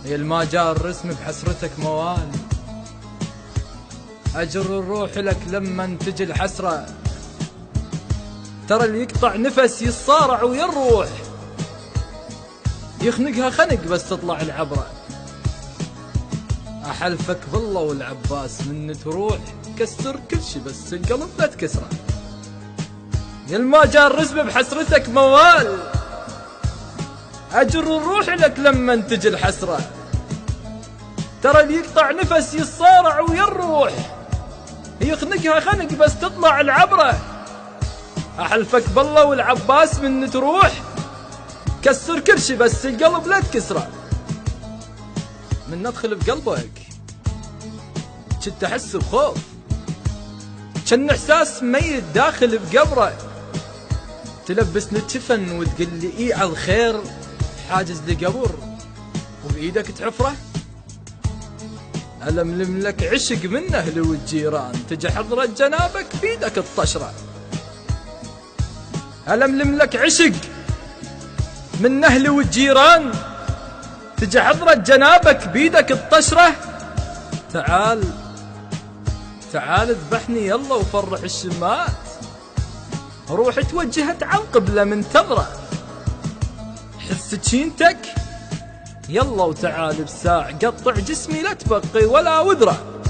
يا الما جاء الرسم بحسرتك موال، أجر الروح لك لما تجي الحسرة. ترى اللي يقطع نفس يصارع ويروح، يخنقها خنق بس تطلع العبرة. أحلفك بالله والعباس من تروح، كسر كل شي بس القلب لا تكسره. يا الما جاء الرسم بحسرتك موال، أجر الروح لك لما تجي الحسرة. ترى اللي يقطع نفس يصارع ويروح، يخنقها خنق بس تطلع العبرة. أحلفك بالله والعباس من تروح، كسر كل شي بس القلب لا تكسره. من ندخل بقلبك كنت أحس بخوف، كان إحساس ميت داخل بقبره. تلبسني الجفن وتقول لي إيه على الخير، حاجز لقبر وبإيدك تعفره. ألملم لك عشق من أهل والجيران، تجي حضرة جنابك بيدك الطشرة. ألملم لك عشق من أهل والجيران، تجي حضرة جنابك بيدك الطشرة. تعال تعال اذبحني يلا وفرح الشمات، روح توجهت على القبلة منتظرة. حس سكينتك يلا وتعال بساع، قطع جسمي لا تبقي ولا وذرة.